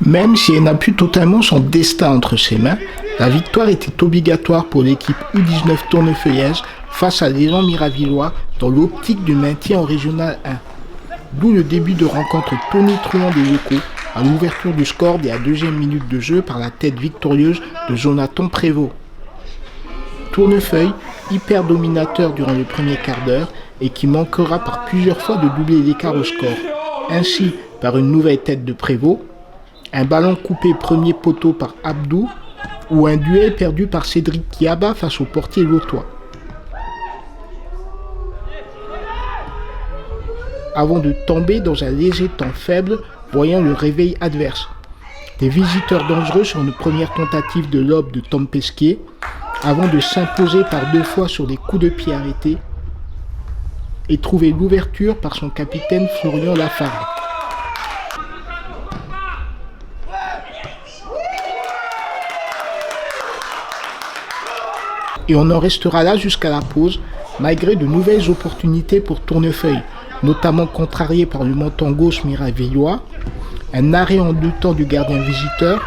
Même si elle n'a plus totalement son destin entre ses mains, la victoire était obligatoire pour l'équipe U19 Tournefeuillaise face à l'élan miravillois dans l'optique du maintien en Régional 1. D'où le début de rencontre tonitruant des locaux à l'ouverture du score dès la deuxième minute de jeu par la tête victorieuse de Jonathan Prévost. Tournefeuille, hyper dominateur durant le premier quart d'heure et qui manquera par plusieurs fois de doubler l'écart au score. Ainsi, par une nouvelle tête de Prévost, un ballon coupé premier poteau par Abdou ou un duel perdu par Cédric Kiaba face au portier lotois. Avant de tomber dans un léger temps faible, voyant le réveil adverse. Des visiteurs dangereux sur une première tentative de lob de Tom Pesquet, avant de s'imposer par 2 fois sur des coups de pied arrêtés et trouver l'ouverture par son capitaine Florian Lafargue. Et on en restera là jusqu'à la pause, malgré de nouvelles opportunités pour Tournefeuille, notamment contrarié par le menton gauche miravillois, un arrêt en 2 temps du gardien visiteur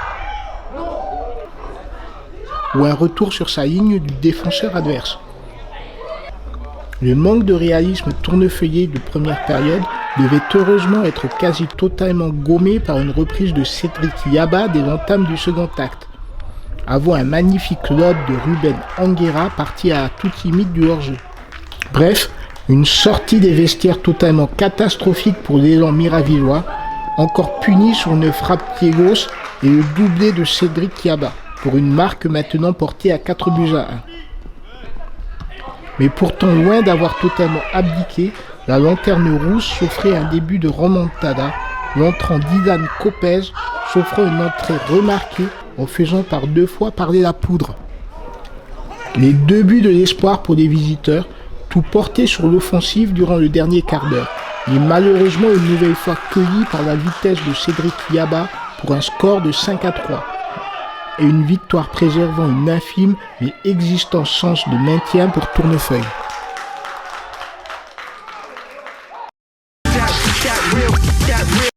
ou un retour sur sa ligne du défenseur adverse. Le manque de réalisme tournefeuillé de première période devait heureusement être quasi totalement gommé par une reprise de Cédric Yaba dès l'entame du second acte, avant un magnifique lob de Ruben Anguera parti à toute limite du hors-jeu. Bref, une sortie des vestiaires totalement catastrophique pour l'élan miravillois, encore puni sur une frappe pied-gauche et le doublé de Cédric Yaba, pour une marque maintenant portée à 4-1. Mais pourtant loin d'avoir totalement abdiqué, la lanterne rouge s'offrait un début de remontada, l'entrant d'Idan Copez s'offrant une entrée remarquée en faisant par 2 fois parler la poudre. Les 2 buts de l'espoir pour les visiteurs, tout porté sur l'offensive durant le dernier quart d'heure, mais malheureusement une nouvelle fois cueilli par la vitesse de Cédric Yaba pour un score de 5-3, et une victoire préservant une infime mais existante chance de maintien pour Tournefeuille.